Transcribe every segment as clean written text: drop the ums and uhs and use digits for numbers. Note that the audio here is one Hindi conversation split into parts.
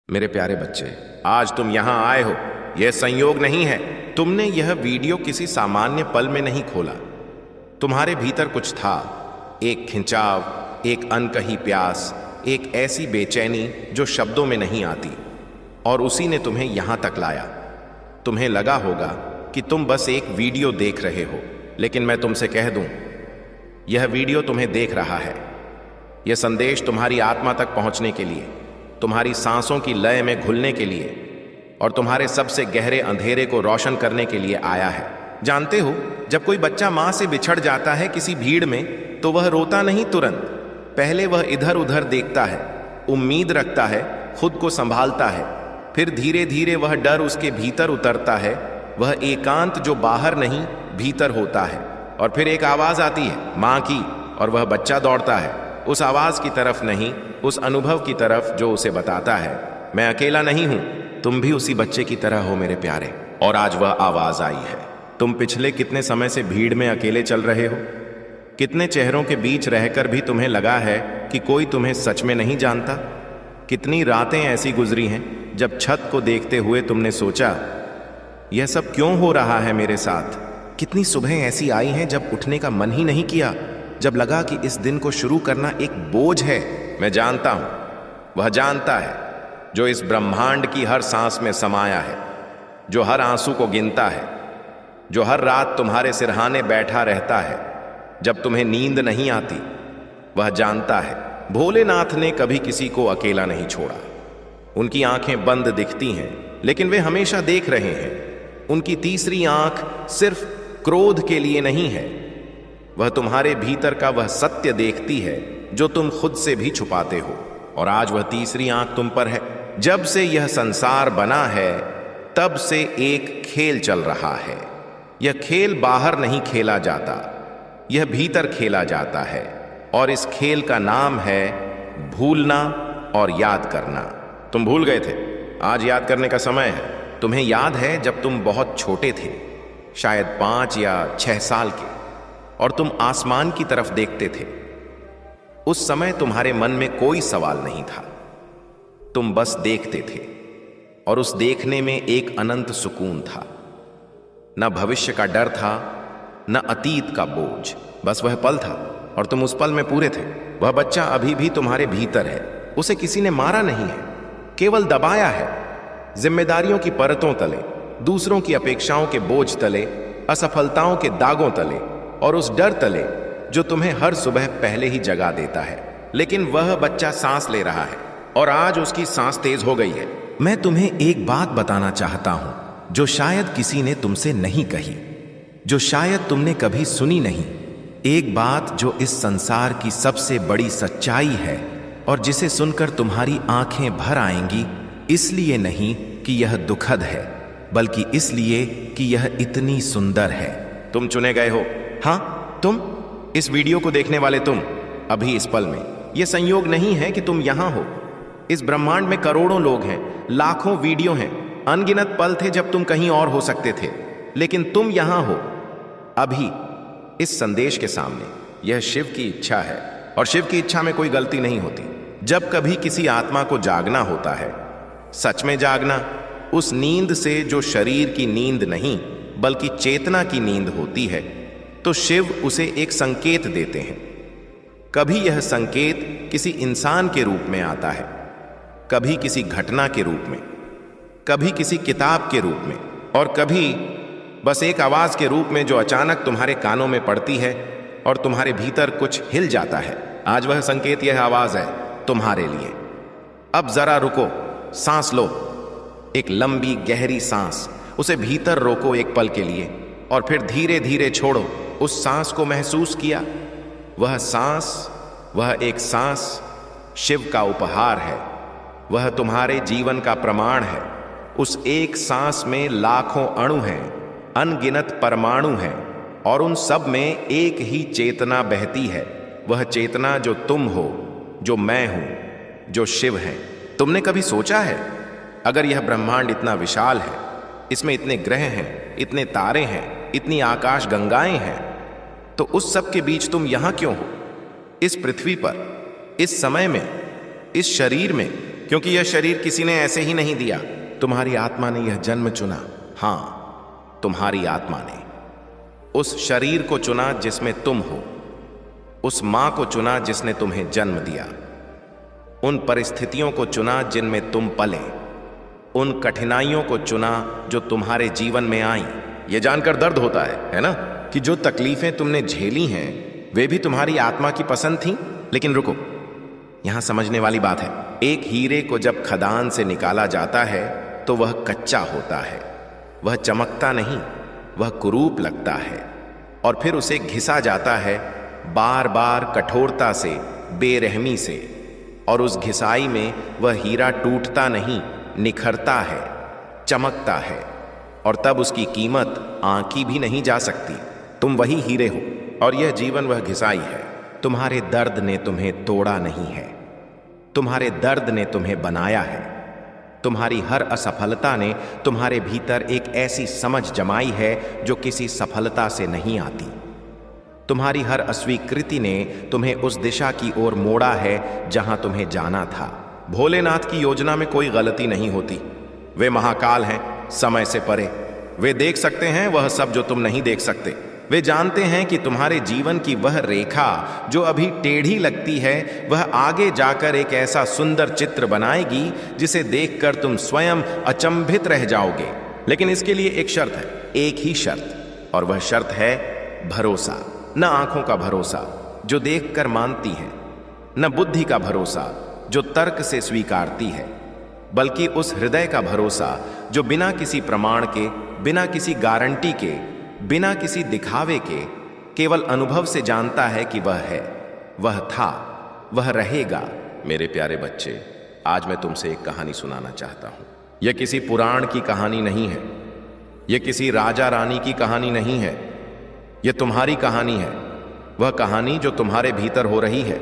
मेरे प्यारे बच्चे, आज तुम यहां आए हो, यह संयोग नहीं है। तुमने यह वीडियो किसी सामान्य पल में नहीं खोला। तुम्हारे भीतर कुछ था, एक खिंचाव, एक अनकही प्यास, एक ऐसी बेचैनी जो शब्दों में नहीं आती, और उसी ने तुम्हें यहां तक लाया। तुम्हें लगा होगा कि तुम बस एक वीडियो देख रहे हो, लेकिन मैं तुमसे कह दूं, यह वीडियो तुम्हें देख रहा है। यह संदेश तुम्हारी आत्मा तक पहुंचने के लिए, तुम्हारी सांसों की लय में घुलने के लिए और तुम्हारे सबसे गहरे अंधेरे को रोशन करने के लिए आया है। जानते हो, जब कोई बच्चा मां से बिछड़ जाता है किसी भीड़ में, तो वह रोता नहीं तुरंत। पहले वह इधर उधर देखता है, उम्मीद रखता है, खुद को संभालता है। फिर धीरे धीरे वह डर उसके भीतर उतरता है, वह एकांत जो बाहर नहीं भीतर होता है। और फिर एक आवाज आती है, मां की, और वह बच्चा दौड़ता है उस आवाज की तरफ नहीं, उस अनुभव की तरफ जो उसे बताता है, मैं अकेला नहीं हूं, तुम भी उसी बच्चे की तरह हो मेरे प्यारे। और आज वह आवाज आई है। तुम पिछले कितने समय से भीड़ में अकेले चल रहे हो? कितने चेहरों के बीच रहकर भी तुम्हें लगा है कि कोई तुम्हें सच में नहीं जानता? कितनी रातें ऐसी गुजरी हैं जब छत को देखते हुए तुमने सोचा, यह सब क्यों हो रहा है मेरे साथ? कितनी सुबह ऐसी आई हैं जब उठने का मन ही नहीं किया, जब लगा कि इस दिन को शुरू करना एक बोझ है। मैं जानता हूं, वह जानता है जो इस ब्रह्मांड की हर सांस में समाया है, जो हर आंसू को गिनता है, जो हर रात तुम्हारे सिरहाने बैठा रहता है जब तुम्हें नींद नहीं आती। वह जानता है भोलेनाथ ने कभी किसी को अकेला नहीं छोड़ा। उनकी आंखें बंद दिखती हैं, लेकिन वे हमेशा देख रहे हैं। उनकी तीसरी आंख सिर्फ क्रोध के लिए नहीं है, वह तुम्हारे भीतर का वह सत्य देखती है जो तुम खुद से भी छुपाते हो। और आज वह तीसरी आंख तुम पर है। जब से यह संसार बना है, तब से एक खेल चल रहा है। यह खेल बाहर नहीं खेला जाता, यह भीतर खेला जाता है। और इस खेल का नाम है भूलना और याद करना। तुम भूल गए थे, आज याद करने का समय है। तुम्हें याद है जब तुम बहुत छोटे थे, शायद 5 या 6 साल के, और तुम आसमान की तरफ देखते थे। उस समय तुम्हारे मन में कोई सवाल नहीं था, तुम बस देखते थे। और उस देखने में एक अनंत सुकून था। न भविष्य का डर था, न अतीत का बोझ, बस वह पल था और तुम उस पल में पूरे थे। वह बच्चा अभी भी तुम्हारे भीतर है। उसे किसी ने मारा नहीं है, केवल दबाया है, जिम्मेदारियों की परतों तले, दूसरों की अपेक्षाओं के बोझ तले, असफलताओं के दागों तले, और उस डर तले जो तुम्हें हर सुबह पहले ही जगा देता है। लेकिन वह बच्चा सांस ले रहा है, और आज उसकी सांस तेज हो गई है। मैं तुम्हें एक बात बताना चाहता हूं जो शायद किसी ने तुमसे नहीं कही, जो शायद तुमने कभी सुनी नहीं। एक बात जो इस संसार की सबसे बड़ी सच्चाई है, और जिसे सुनकर तुम्हारी आंखें भर आएंगी, इसलिए नहीं कि यह दुखद है, बल्कि इसलिए कि यह इतनी सुंदर है। तुम चुने गए हो। हाँ, तुम, इस वीडियो को देखने वाले तुम, अभी इस पल में। यह संयोग नहीं है कि तुम यहां हो। इस ब्रह्मांड में करोड़ों लोग हैं, लाखों वीडियो हैं, अनगिनत पल थे जब तुम कहीं और हो सकते थे, लेकिन तुम यहां हो अभी इस संदेश के सामने। यह शिव की इच्छा है, और शिव की इच्छा में कोई गलती नहीं होती। जब कभी किसी आत्मा को जागना होता है, सच में जागना, उस नींद से जो शरीर की नींद नहीं बल्कि चेतना की नींद होती है, तो शिव उसे एक संकेत देते हैं। कभी यह संकेत किसी इंसान के रूप में आता है, कभी किसी घटना के रूप में, कभी किसी किताब के रूप में, और कभी बस एक आवाज के रूप में जो अचानक तुम्हारे कानों में पड़ती है और तुम्हारे भीतर कुछ हिल जाता है। आज वह संकेत, यह आवाज है तुम्हारे लिए। अब जरा रुको, सांस लो, एक लंबी गहरी सांस। उसे भीतर रोको एक पल के लिए, और फिर धीरे धीरे छोड़ो। उस सांस को महसूस किया? वह सांस, वह एक सांस शिव का उपहार है। वह तुम्हारे जीवन का प्रमाण है। उस एक सांस में लाखों अणु हैं, अनगिनत परमाणु हैं, और उन सब में एक ही चेतना बहती है। वह चेतना जो तुम हो, जो मैं हूं, जो शिव है। तुमने कभी सोचा है, अगर यह ब्रह्मांड इतना विशाल है, इसमें इतने ग्रह हैं, इतने तारे हैं, इतनी आकाश गंगाएं हैं, तो उस सब के बीच तुम यहां क्यों हो? इस पृथ्वी पर, इस समय में, इस शरीर में, क्योंकि यह शरीर किसी ने ऐसे ही नहीं दिया। तुम्हारी आत्मा ने यह जन्म चुना। हां, तुम्हारी आत्मा ने उस शरीर को चुना जिसमें तुम हो, उस मां को चुना जिसने तुम्हें जन्म दिया, उन परिस्थितियों को चुना जिनमें तुम पले, उन कठिनाइयों को चुना जो तुम्हारे जीवन में आई। यह जानकर दर्द होता है ना, कि जो तकलीफें तुमने झेली हैं वे भी तुम्हारी आत्मा की पसंद थीं। लेकिन रुको, यहां समझने वाली बात है। एक हीरे को जब खदान से निकाला जाता है तो वह कच्चा होता है, वह चमकता नहीं, वह कुरूप लगता है, और फिर उसे घिसा जाता है बार बार कठोरता से, बेरहमी से, और उस घिसाई में वह हीरा टूटता नहीं, निखरता है, चमकता है, और तब उसकी कीमत आंकी भी नहीं जा सकती। तुम वही हीरे हो और यह जीवन वह घिसाई है। तुम्हारे दर्द ने तुम्हें तोड़ा नहीं है, तुम्हारे दर्द ने तुम्हें बनाया है। तुम्हारी हर असफलता ने तुम्हारे भीतर एक ऐसी समझ जमाई है जो किसी सफलता से नहीं आती। तुम्हारी हर अस्वीकृति ने तुम्हें उस दिशा की ओर मोड़ा है जहां तुम्हें जाना था। भोलेनाथ की योजना में कोई गलती नहीं होती। वे महाकाल हैं, समय से परे। वे देख सकते हैं वह सब जो तुम नहीं देख सकते। वे जानते हैं कि तुम्हारे जीवन की वह रेखा जो अभी टेढ़ी लगती है वह आगे जाकर एक ऐसा सुंदर चित्र बनाएगी जिसे देखकर तुम स्वयं अचंभित रह जाओगे। लेकिन इसके लिए एक शर्त है, एक ही शर्त, और वह शर्त है भरोसा। न आंखों का भरोसा जो देखकर मानती है, न बुद्धि का भरोसा जो तर्क से स्वीकारती है, बल्कि उस हृदय का भरोसा जो बिना किसी प्रमाण के, बिना किसी गारंटी के, बिना किसी दिखावे के, केवल अनुभव से जानता है कि वह है, वह था, वह रहेगा। मेरे प्यारे बच्चे, आज मैं तुमसे एक कहानी सुनाना चाहता हूं। यह किसी पुराण की कहानी नहीं है, यह किसी राजा रानी की कहानी नहीं है, यह तुम्हारी कहानी है। वह कहानी जो तुम्हारे भीतर हो रही है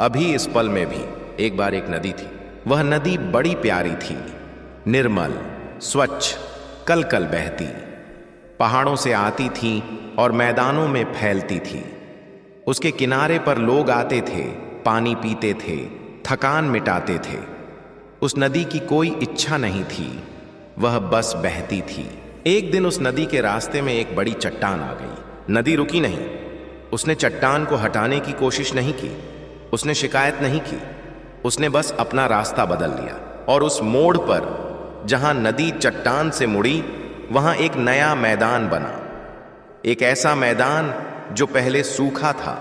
अभी इस पल में भी। एक बार एक नदी थी। वह नदी बड़ी प्यारी थी, निर्मल, स्वच्छ, कल कल बहती, पहाड़ों से आती थी और मैदानों में फैलती थी। उसके किनारे पर लोग आते थे, पानी पीते थे, थकान मिटाते थे। उस नदी की कोई इच्छा नहीं थी, वह बस बहती थी। एक दिन उस नदी के रास्ते में एक बड़ी चट्टान आ गई। नदी रुकी नहीं, उसने चट्टान को हटाने की कोशिश नहीं की, उसने शिकायत नहीं की, उसने बस अपना रास्ता बदल लिया। और उस मोड़ पर जहां नदी चट्टान से मुड़ी वहां एक नया मैदान बना, एक ऐसा मैदान जो पहले सूखा था,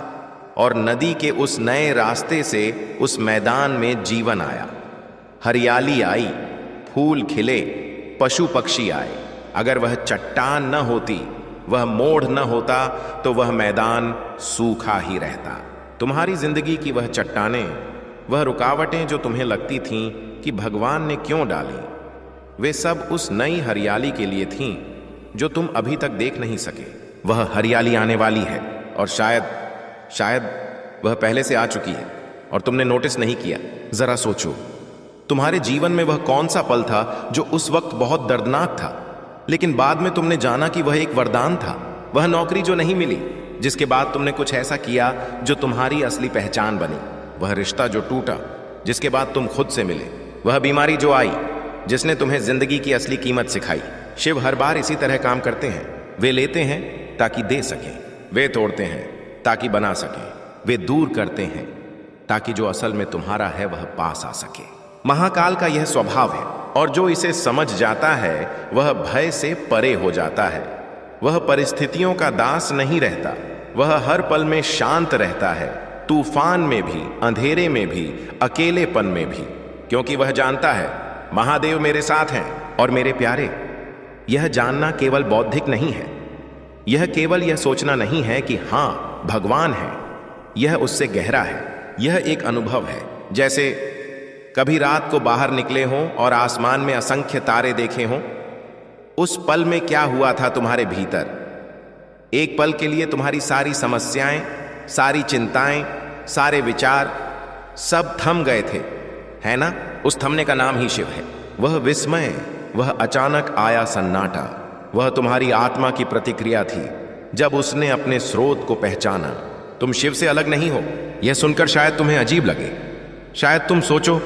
और नदी के उस नए रास्ते से उस मैदान में जीवन आया। हरियाली आई, फूल खिले, पशु पक्षी आए। अगर वह चट्टान न होती, वह मोड़ न होता, तो वह मैदान सूखा ही रहता। तुम्हारी जिंदगी की वह चट्टानें, वह रुकावटें जो तुम्हें लगती थीं कि भगवान ने क्यों डाली, वे सब उस नई हरियाली के लिए थीं जो तुम अभी तक देख नहीं सके। वह हरियाली आने वाली है, और शायद वह पहले से आ चुकी है और तुमने नोटिस नहीं किया। जरा सोचो, तुम्हारे जीवन में वह कौन सा पल था जो उस वक्त बहुत दर्दनाक था, लेकिन बाद में तुमने जाना कि वह एक वरदान था। वह नौकरी जो नहीं मिली, जिसके बाद तुमने कुछ ऐसा किया जो तुम्हारी असली पहचान बनी। वह रिश्ता जो टूटा, जिसके बाद तुम खुद से मिले। वह बीमारी जो आई, जिसने तुम्हें जिंदगी की असली कीमत सिखाई। शिव हर बार इसी तरह काम करते हैं। वे लेते हैं ताकि दे सकें, वे तोड़ते हैं ताकि बना सकें, वे दूर करते हैं ताकि जो असल में तुम्हारा है वह पास आ सके। महाकाल का यह स्वभाव है, और जो इसे समझ जाता है वह भय से परे हो जाता है। वह परिस्थितियों का दास नहीं रहता, वह हर पल में शांत रहता है, तूफान में भी, अंधेरे में भी, अकेलेपन में भी, क्योंकि वह जानता है महादेव मेरे साथ हैं। और मेरे प्यारे, यह जानना केवल बौद्धिक नहीं है, यह केवल यह सोचना नहीं है कि हां भगवान है। यह उससे गहरा है, यह एक अनुभव है। जैसे कभी रात को बाहर निकले हों और आसमान में असंख्य तारे देखे हों। उस पल में क्या हुआ था तुम्हारे भीतर? एक पल के लिए तुम्हारी सारी समस्याएं, सारी चिंताएं, सारे विचार सब थम गए थे, है ना? उस थमने का नाम ही शिव है। वह विस्मय, वह अचानक आया सन्नाटा, वह तुम्हारी आत्मा की प्रतिक्रिया थी जब उसने अपने स्रोत को पहचाना। तुम शिव से अलग नहीं हो। यह सुनकर शायद तुम्हें अजीब लगे, शायद तुम सोचो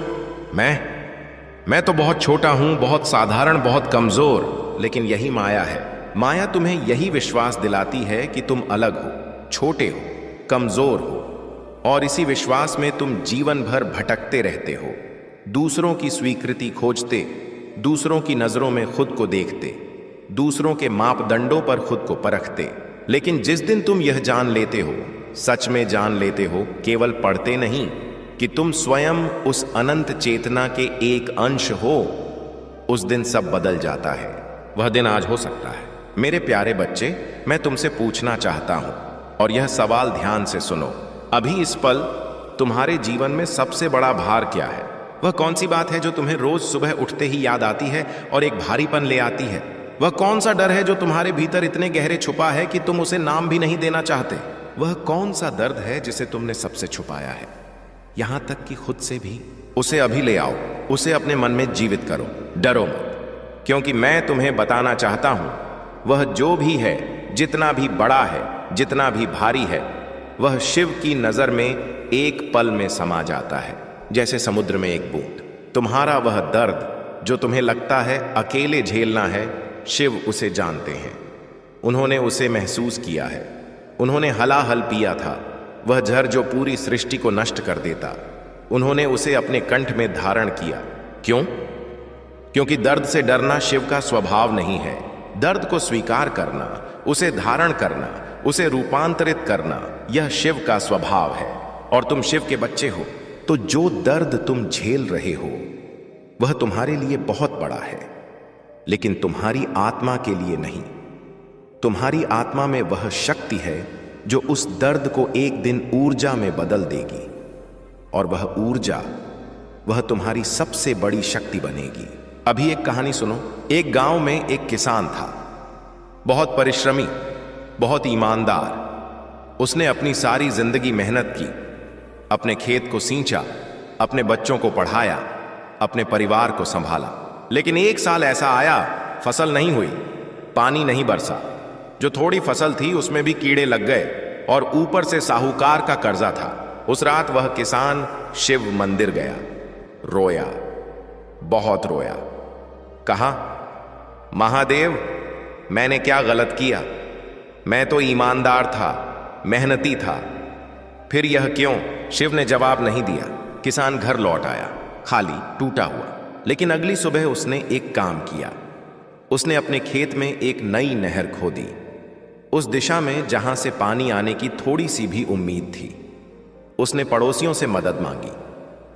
मैं तो बहुत छोटा हूं, बहुत साधारण, बहुत कमजोर, लेकिन यही माया है। माया तुम्हें यही विश्वास दिलाती है कि तुम अलग हो, छोटे हो, कमजोर हो, और इसी विश्वास में तुम जीवन भर भटकते रहते हो, दूसरों की स्वीकृति खोजते, दूसरों की नजरों में खुद को देखते, दूसरों के मापदंडों पर खुद को परखते। लेकिन जिस दिन तुम यह जान लेते हो, सच में जान लेते हो, केवल पढ़ते नहीं, कि तुम स्वयं उस अनंत चेतना के एक अंश हो, उस दिन सब बदल जाता है। वह दिन आज हो सकता है। मेरे प्यारे बच्चे, मैं तुमसे पूछना चाहता हूं, और यह सवाल ध्यान से सुनो। अभी इस पल तुम्हारे जीवन में सबसे बड़ा भार क्या है? वह कौन सी बात है जो तुम्हें रोज सुबह उठते ही याद आती है और एक भारीपन ले आती है? वह कौन सा डर है जो तुम्हारे भीतर इतने गहरे छुपा है कि तुम उसे नाम भी नहीं देना चाहते? वह कौन सा दर्द है जिसे तुमने सबसे छुपाया है, यहां तक कि खुद से भी? उसे अभी ले आओ, उसे अपने मन में जीवित करो। डरो मत, क्योंकि मैं तुम्हें बताना चाहता हूं, वह जो भी है, जितना भी बड़ा है, जितना भी भारी है, वह शिव की नजर में एक पल में समा जाता है, जैसे समुद्र में एक बूंद। तुम्हारा वह दर्द जो तुम्हें लगता है अकेले झेलना है, शिव उसे जानते हैं। उन्होंने उसे महसूस किया है। उन्होंने हलाहल पिया था, वह जहर जो पूरी सृष्टि को नष्ट कर देता। उन्होंने उसे अपने कंठ में धारण किया। क्यों? क्योंकि दर्द से डरना शिव का स्वभाव नहीं है। दर्द को स्वीकार करना, उसे धारण करना, उसे रूपांतरित करना, यह शिव का स्वभाव है। और तुम शिव के बच्चे हो, तो जो दर्द तुम झेल रहे हो वह तुम्हारे लिए बहुत बड़ा है, लेकिन तुम्हारी आत्मा के लिए नहीं। तुम्हारी आत्मा में वह शक्ति है जो उस दर्द को एक दिन ऊर्जा में बदल देगी, और वह ऊर्जा, वह तुम्हारी सबसे बड़ी शक्ति बनेगी। अभी एक कहानी सुनो। एक गांव में एक किसान था, बहुत परिश्रमी, बहुत ईमानदार। उसने अपनी सारी जिंदगी मेहनत की, अपने खेत को सींचा, अपने बच्चों को पढ़ाया, अपने परिवार को संभाला। लेकिन एक साल ऐसा आया, फसल नहीं हुई, पानी नहीं बरसा। जो थोड़ी फसल थी उसमें भी कीड़े लग गए, और ऊपर से साहूकार का कर्जा था। उस रात वह किसान शिव मंदिर गया, रोया, बहुत रोया। कहा, महादेव, मैंने क्या गलत किया? मैं तो ईमानदार था, मेहनती था, फिर यह क्यों? शिव ने जवाब नहीं दिया। किसान घर लौट आया, खाली, टूटा हुआ। लेकिन अगली सुबह उसने एक काम किया। उसने अपने खेत में एक नई नहर खोदी, उस दिशा में जहां से पानी आने की थोड़ी सी भी उम्मीद थी। उसने पड़ोसियों से मदद मांगी,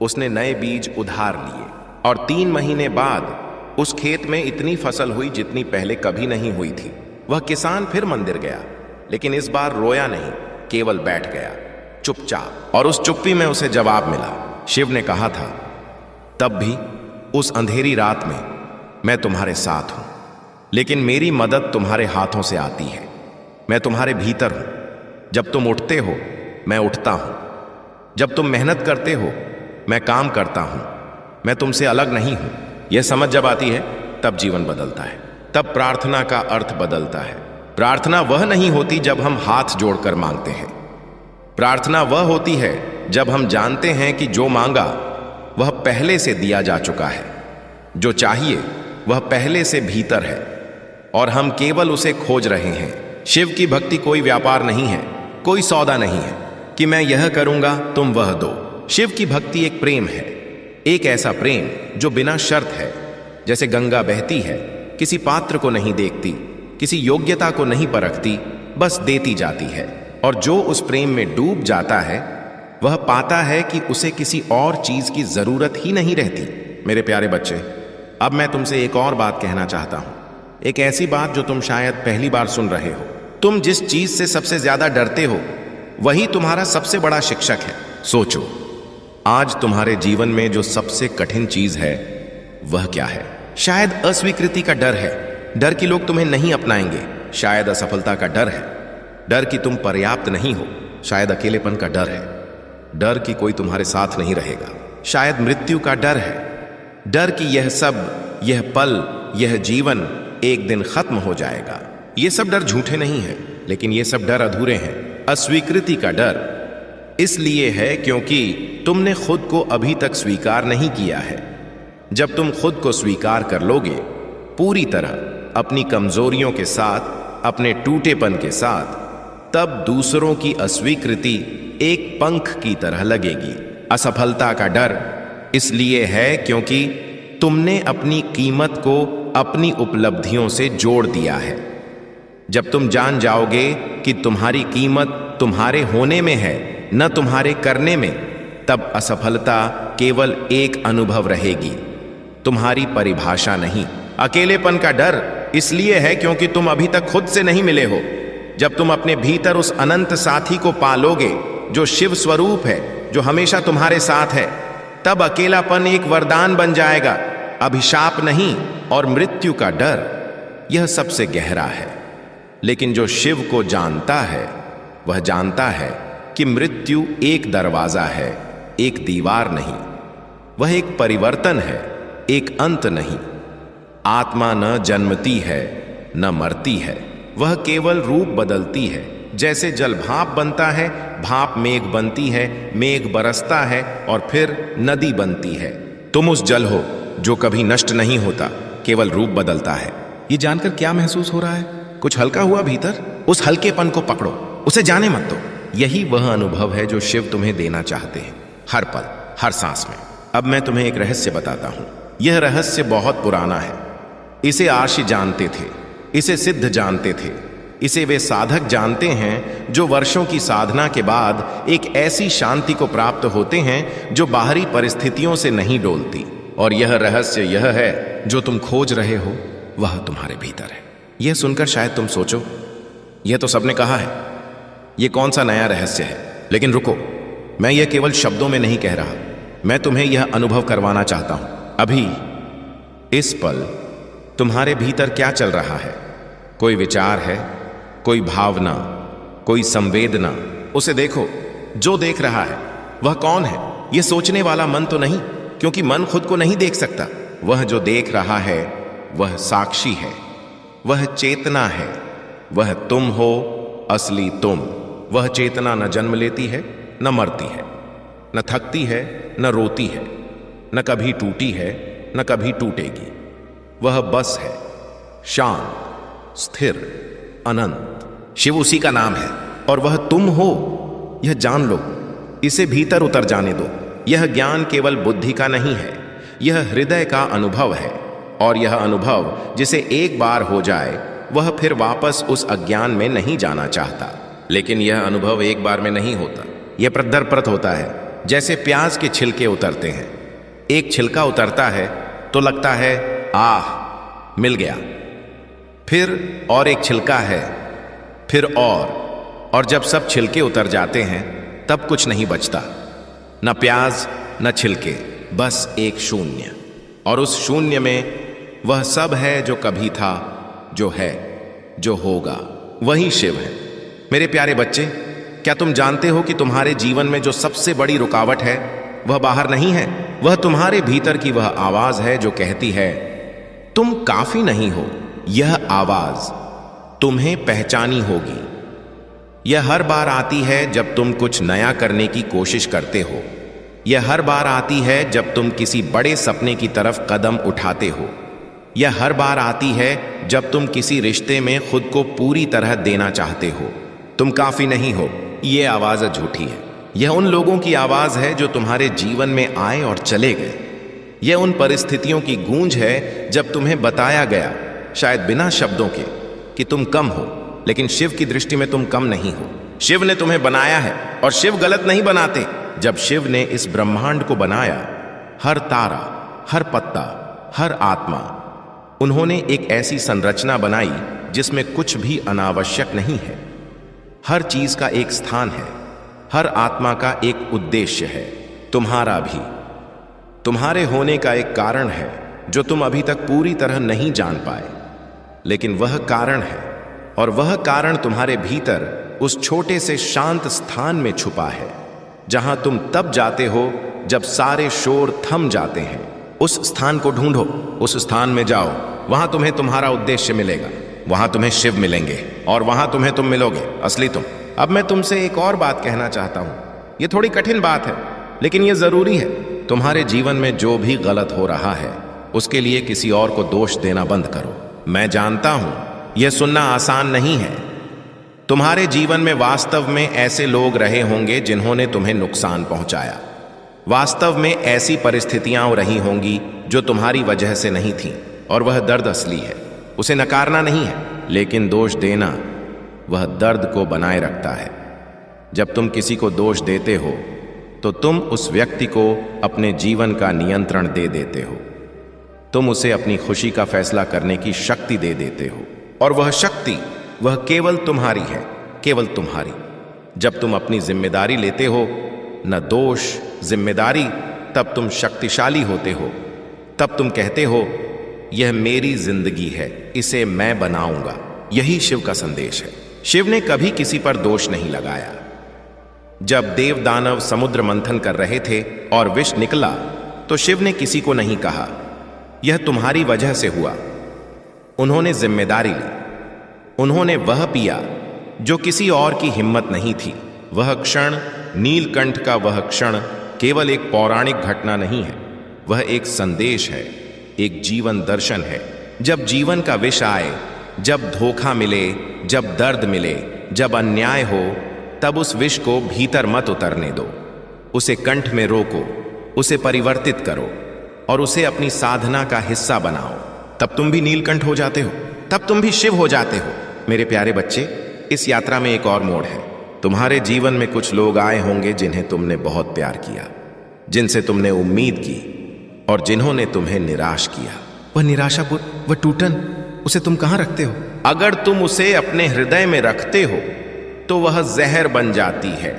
उसने नए बीज उधार लिए, और 3 महीने बाद उस खेत में इतनी फसल हुई जितनी पहले कभी नहीं हुई थी। वह किसान फिर मंदिर गया, लेकिन इस बार रोया नहीं, केवल बैठ गया, चुपचाप। और उस चुप्पी में उसे जवाब मिला। शिव ने कहा था, तब भी उस अंधेरी रात में मैं तुम्हारे साथ हूं, लेकिन मेरी मदद तुम्हारे हाथों से आती है। मैं तुम्हारे भीतर हूं। जब तुम उठते हो, मैं उठता हूं। जब तुम मेहनत करते हो, मैं काम करता हूं। मैं तुमसे अलग नहीं हूं। यह समझ जब आती है, तब जीवन बदलता है, तब प्रार्थना का अर्थ बदलता है। प्रार्थना वह नहीं होती जब हम हाथ जोड़कर मांगते हैं। प्रार्थना वह होती है जब हम जानते हैं कि जो मांगा वह पहले से दिया जा चुका है, जो चाहिए वह पहले से भीतर है, और हम केवल उसे खोज रहे हैं। शिव की भक्ति कोई व्यापार नहीं है, कोई सौदा नहीं है कि मैं यह करूंगा तुम वह दो। शिव की भक्ति एक प्रेम है, एक ऐसा प्रेम जो बिना शर्त है। जैसे गंगा बहती है, किसी पात्र को नहीं देखती, किसी योग्यता को नहीं परखती, बस देती जाती है। और जो उस प्रेम में डूब जाता है वह पाता है कि उसे किसी और चीज की जरूरत ही नहीं रहती। मेरे प्यारे बच्चे, अब मैं तुमसे एक और बात कहना चाहता हूं, एक ऐसी बात जो तुम शायद पहली बार सुन रहे हो। तुम जिस चीज से सबसे ज्यादा डरते हो वही तुम्हारा सबसे बड़ा शिक्षक है। सोचो, आज तुम्हारे जीवन में जो सबसे कठिन चीज है वह क्या है? शायद अस्वीकृति का डर है, डर कि लोग तुम्हें नहीं अपनाएंगे। शायद असफलता का डर है, डर कि तुम पर्याप्त नहीं हो। शायद अकेलेपन का डर है, डर कि कोई तुम्हारे साथ नहीं रहेगा। शायद मृत्यु का डर है, डर कि यह सब, यह पल, यह जीवन एक दिन खत्म हो जाएगा। ये सब डर झूठे नहीं हैं, लेकिन ये सब डर अधूरे हैं। अस्वीकृति का डर, इसलिए है क्योंकि तुमने खुद को अभी तक स्वीकार नहीं किया है। जब तुम खुद को स्वीकार कर लोगे पूरी तरह, अपनी कमजोरियों के साथ, अपने टूटेपन के साथ, तब दूसरों की अस्वीकृति एक पंख की तरह लगेगी। असफलता का डर इसलिए है क्योंकि तुमने अपनी कीमत को अपनी उपलब्धियों से जोड़ दिया है। जब तुम जान जाओगे कि तुम्हारी कीमत तुम्हारे होने में है, न तुम्हारे करने में, तब असफलता केवल एक अनुभव रहेगी, तुम्हारी परिभाषा नहीं। अकेलेपन का डर इसलिए है क्योंकि तुम अभी तक खुद से नहीं मिले हो। जब तुम अपने भीतर उस अनंत साथी को पालोगे जो शिव स्वरूप है, जो हमेशा तुम्हारे साथ है, तब अकेलापन एक वरदान बन जाएगा, अभिशाप नहीं। और मृत्यु का डर, यह सबसे गहरा है। लेकिन जो शिव को जानता है वह जानता है कि मृत्यु एक दरवाजा है, एक दीवार नहीं। वह एक परिवर्तन है, एक अंत नहीं। आत्मा न जन्मती है न मरती है, वह केवल रूप बदलती है। जैसे जल भाप बनता है, भाप मेघ बनती है, मेघ बरसता है और फिर नदी बनती है। तुम उस जल हो जो कभी नष्ट नहीं होता, केवल रूप बदलता है। ये जानकर क्या महसूस हो रहा है? कुछ हल्का हुआ भीतर? उस हल्केपन को पकड़ो, उसे जाने मत दो। यही वह अनुभव है जो शिव तुम्हें देना चाहते हैं, हर पल, हर सांस में। अब मैं तुम्हें एक रहस्य बताता हूं। यह रहस्य बहुत पुराना है। इसे आर्षि जानते थे, इसे सिद्ध जानते थे, इसे वे साधक जानते हैं जो वर्षों की साधना के बाद एक ऐसी शांति को प्राप्त होते हैं जो बाहरी परिस्थितियों से नहीं डोलती। और यह रहस्य यह है, जो तुम खोज रहे हो वह तुम्हारे भीतर है। यह सुनकर शायद तुम सोचो, यह तो सबने कहा है, यह कौन सा नया रहस्य है? लेकिन रुको, मैं यह केवल शब्दों में नहीं कह रहा, मैं तुम्हें यह अनुभव करवाना चाहता हूं। अभी इस पल तुम्हारे भीतर क्या चल रहा है? कोई विचार है, कोई भावना, कोई संवेदना? उसे देखो। जो देख रहा है वह कौन है? यह सोचने वाला मन तो नहीं, क्योंकि मन खुद को नहीं देख सकता। वह जो देख रहा है वह साक्षी है, वह चेतना है, वह तुम हो, असली तुम। वह चेतना न जन्म लेती है न मरती है, न थकती है न रोती है, न कभी टूटी है न कभी टूटेगी। वह बस है, शांत, स्थिर, अनंत। शिव उसी का नाम है और वह तुम हो। यह जान लो, इसे भीतर उतर जाने दो। यह ज्ञान केवल बुद्धि का नहीं है, यह हृदय का अनुभव है। और यह अनुभव जिसे एक बार हो जाए वह फिर वापस उस अज्ञान में नहीं जाना चाहता। लेकिन यह अनुभव एक बार में नहीं होता, यह प्रदरप्रत होता है। जैसे प्याज के छिलके उतरते हैं, एक छिलका उतरता है तो लगता है आह, मिल गया। फिर और एक छिलका है, फिर और जब सब छिलके उतर जाते हैं तब कुछ नहीं बचता, न प्याज न छिलके, बस एक शून्य। और उस शून्य में वह सब है जो कभी था, जो है, जो होगा। वही शिव है। मेरे प्यारे बच्चे, क्या तुम जानते हो कि तुम्हारे जीवन में जो सबसे बड़ी रुकावट है वह बाहर नहीं है, वह तुम्हारे भीतर की वह आवाज है जो कहती है तुम काफी नहीं हो। यह आवाज तुम्हें पहचानी होगी। यह हर बार आती है जब तुम कुछ नया करने की कोशिश करते हो। यह हर बार आती है जब तुम किसी बड़े सपने की तरफ कदम उठाते हो। यह हर बार आती है जब तुम किसी रिश्ते में खुद को पूरी तरह देना चाहते हो। तुम काफी नहीं हो, यह आवाज झूठी है। यह उन लोगों की आवाज है जो तुम्हारे जीवन में आए और चले गए। यह उन परिस्थितियों की गूंज है जब तुम्हें बताया गया, शायद बिना शब्दों के, कि तुम कम हो। लेकिन शिव की दृष्टि में तुम कम नहीं हो। शिव ने तुम्हें बनाया है और शिव गलत नहीं बनाते। जब शिव ने इस ब्रह्मांड को बनाया, हर तारा, हर पत्ता, हर आत्मा, उन्होंने एक ऐसी संरचना बनाई जिसमें कुछ भी अनावश्यक नहीं है। हर चीज का एक स्थान है, हर आत्मा का एक उद्देश्य है। तुम्हारा भी, तुम्हारे होने का एक कारण है जो तुम अभी तक पूरी तरह नहीं जान पाए। लेकिन वह कारण है, और वह कारण तुम्हारे भीतर उस छोटे से शांत स्थान में छुपा है, जहां तुम तब जाते हो जब सारे शोर थम जाते हैं। उस स्थान को ढूंढो, उस स्थान में जाओ। वहां तुम्हें तुम्हारा उद्देश्य मिलेगा, वहां तुम्हें शिव मिलेंगे और वहां तुम मिलोगे, असली तुम। अब मैं तुमसे एक और बात कहना चाहता हूं। ये थोड़ी कठिन बात है, लेकिन ये जरूरी है। तुम्हारे जीवन में जो भी गलत हो रहा है उसके लिए किसी और को दोष देना बंद करो। मैं जानता हूं यह सुनना आसान नहीं है। तुम्हारे जीवन में वास्तव में ऐसे लोग रहे होंगे जिन्होंने तुम्हें नुकसान पहुंचाया। वास्तव में ऐसी परिस्थितियां रही होंगी जो तुम्हारी वजह से नहीं थी, और वह दर्द असली है। उसे नकारना नहीं है, लेकिन दोष देना वह दर्द को बनाए रखता है। जब तुम किसी को दोष देते हो तो तुम उस व्यक्ति को अपने जीवन का नियंत्रण दे देते हो। तुम उसे अपनी खुशी का फैसला करने की शक्ति दे देते हो, और वह शक्ति वह केवल तुम्हारी है, केवल तुम्हारी। जब तुम अपनी जिम्मेदारी लेते हो, न दोष जिम्मेदारी, तब तुम शक्तिशाली होते हो। तब तुम कहते हो यह मेरी जिंदगी है, इसे मैं बनाऊंगा। यही शिव का संदेश है। शिव ने कभी किसी पर दोष नहीं लगाया। जब देव दानव समुद्र मंथन कर रहे थे और विष निकला तो शिव ने किसी को नहीं कहा यह तुम्हारी वजह से हुआ। उन्होंने जिम्मेदारी ली। उन्होंने वह पिया जो किसी और की हिम्मत नहीं थी। वह क्षण, नीलकंठ का वह क्षण केवल एक पौराणिक घटना नहीं है, वह एक संदेश है, एक जीवन दर्शन है। जब जीवन का विष आए, जब धोखा मिले, जब दर्द मिले, जब अन्याय हो, तब उस विष को भीतर मत उतरने दो। उसे कंठ में रोको, उसे परिवर्तित करो और उसे अपनी साधना का हिस्सा बनाओ। तब तुम भी नीलकंठ हो जाते हो, तब तुम भी शिव हो जाते हो। मेरे प्यारे बच्चे, इस यात्रा में एक और मोड़ है। तुम्हारे जीवन में कुछ लोग आए होंगे जिन्हें तुमने बहुत प्यार किया, जिनसे तुमने उम्मीद की, और जिन्होंने तुम्हें निराश किया। वह निराशापुर, वह टूटन, उसे तुम कहां रखते हो? अगर तुम उसे अपने हृदय में रखते हो तो वह जहर बन जाती है।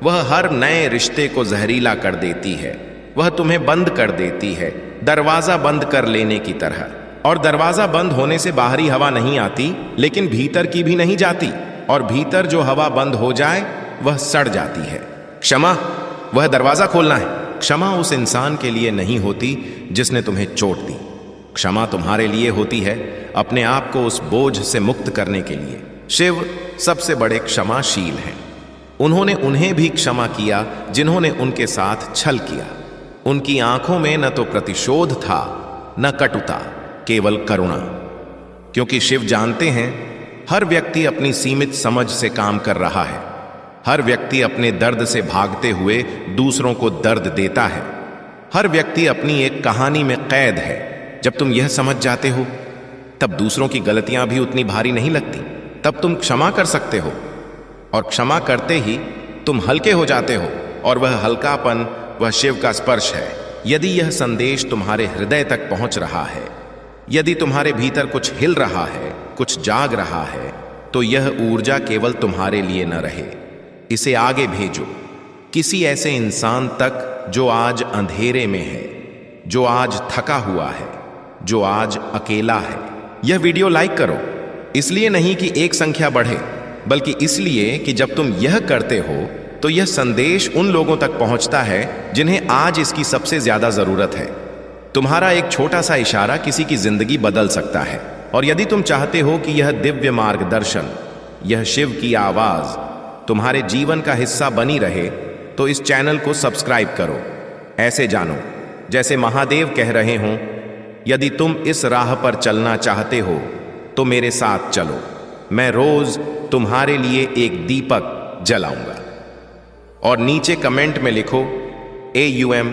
वह हर नए रिश्ते को जहरीला कर देती है। वह तुम्हें बंद कर देती है, दरवाजा बंद कर लेने की तरह। और दरवाजा बंद होने से बाहरी हवा नहीं आती, लेकिन भीतर की भी नहीं जाती। और भीतर जो हवा बंद हो जाए वह सड़ जाती है। क्षमा वह दरवाजा खोलना है। क्षमा उस इंसान के लिए नहीं होती जिसने तुम्हें चोट दी। क्षमा तुम्हारे लिए होती है, अपने आप को उस बोझ से मुक्त करने के लिए। शिव सबसे बड़े क्षमाशील हैं। उन्होंने उन्हें भी क्षमा किया जिन्होंने उनके साथ छल किया। उनकी आंखों में न तो प्रतिशोध था, न कटुता, केवल करुणा। क्योंकि शिव जानते हैं हर व्यक्ति अपनी सीमित समझ से काम कर रहा है। हर व्यक्ति अपने दर्द से भागते हुए दूसरों को दर्द देता है। हर व्यक्ति अपनी एक कहानी में कैद है। जब तुम यह समझ जाते हो, तब दूसरों की गलतियां भी उतनी भारी नहीं लगती। तब तुम क्षमा कर सकते हो, और क्षमा करते ही तुम हल्के हो जाते हो। और वह हल्कापन, वह शिव का स्पर्श है। यदि यह संदेश तुम्हारे हृदय तक पहुंच रहा है, यदि तुम्हारे भीतर कुछ हिल रहा है, कुछ जाग रहा है, तो यह ऊर्जा केवल तुम्हारे लिए न रहे। इसे आगे भेजो किसी ऐसे इंसान तक जो आज अंधेरे में है, जो आज थका हुआ है, जो आज अकेला है। यह वीडियो लाइक करो, इसलिए नहीं कि एक संख्या बढ़े, बल्कि इसलिए कि जब तुम यह करते हो तो यह संदेश उन लोगों तक पहुंचता है जिन्हें आज इसकी सबसे ज्यादा जरूरत है। तुम्हारा एक छोटा सा इशारा किसी की जिंदगी बदल सकता है। और यदि तुम चाहते हो कि यह दिव्य मार्गदर्शन, यह शिव की आवाज तुम्हारे जीवन का हिस्सा बनी रहे, तो इस चैनल को सब्सक्राइब करो। ऐसे जानो जैसे महादेव कह रहे हों, यदि तुम इस राह पर चलना चाहते हो तो मेरे साथ चलो। मैं रोज तुम्हारे लिए एक दीपक जलाऊंगा। और नीचे कमेंट में लिखो AUM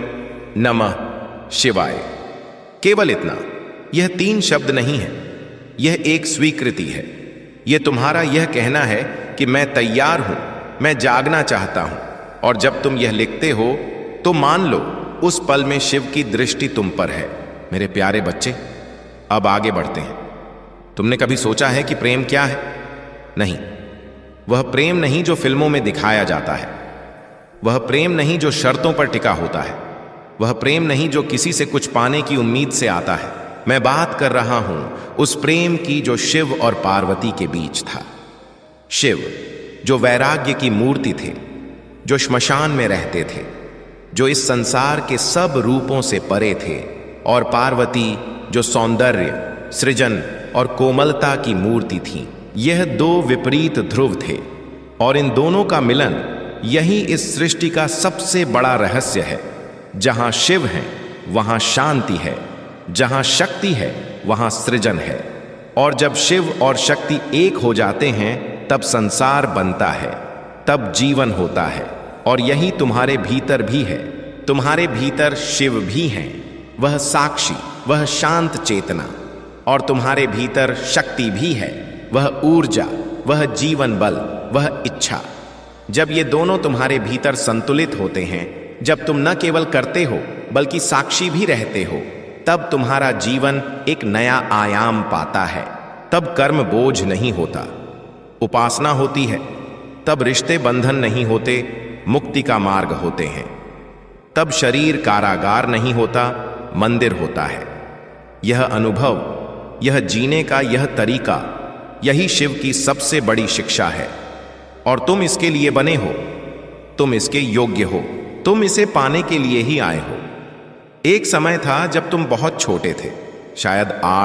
नमः शिवाय। केवल इतना। यह 3 शब्द नहीं है, यह एक स्वीकृति है। यह तुम्हारा यह कहना है कि मैं तैयार हूं, मैं जागना चाहता हूं। और जब तुम यह लिखते हो तो मान लो उस पल में शिव की दृष्टि तुम पर है। मेरे प्यारे बच्चे, अब आगे बढ़ते हैं। तुमने कभी सोचा है कि प्रेम क्या है? नहीं, वह प्रेम नहीं जो फिल्मों में दिखाया जाता है। वह प्रेम नहीं जो शर्तों पर टिका होता है। वह प्रेम नहीं जो किसी से कुछ पाने की उम्मीद से आता है। मैं बात कर रहा हूं उस प्रेम की जो शिव और पार्वती के बीच था। शिव जो वैराग्य की मूर्ति थे, जो श्मशान में रहते थे, जो इस संसार के सब रूपों से परे थे, और पार्वती जो सौंदर्य, सृजन और कोमलता की मूर्ति थी। यह 2 विपरीत ध्रुव थे, और इन दोनों का मिलन यही इस सृष्टि का सबसे बड़ा रहस्य है। जहां शिव है वहां शांति है, जहां शक्ति है वहां सृजन है। और जब शिव और शक्ति एक हो जाते हैं तब संसार बनता है, तब जीवन होता है। और यही तुम्हारे भीतर भी है। तुम्हारे भीतर शिव भी हैं, वह साक्षी, वह शांत चेतना। और तुम्हारे भीतर शक्ति भी है, वह ऊर्जा, वह जीवन बल, वह इच्छा। जब ये दोनों तुम्हारे भीतर संतुलित होते हैं, जब तुम न केवल करते हो बल्कि साक्षी भी रहते हो, तब तुम्हारा जीवन एक नया आयाम पाता है। तब कर्म बोझ नहीं होता, उपासना होती है। तब रिश्ते बंधन नहीं होते, मुक्ति का मार्ग होते हैं। तब शरीर कारागार नहीं होता, मंदिर होता है। यह अनुभव, यह जीने का यह तरीका, यही शिव की सबसे बड़ी शिक्षा है। और तुम इसके लिए बने हो, तुम इसके योग्य हो, तुम इसे पाने के लिए ही आए हो। एक समय था जब तुम बहुत छोटे थे, शायद 8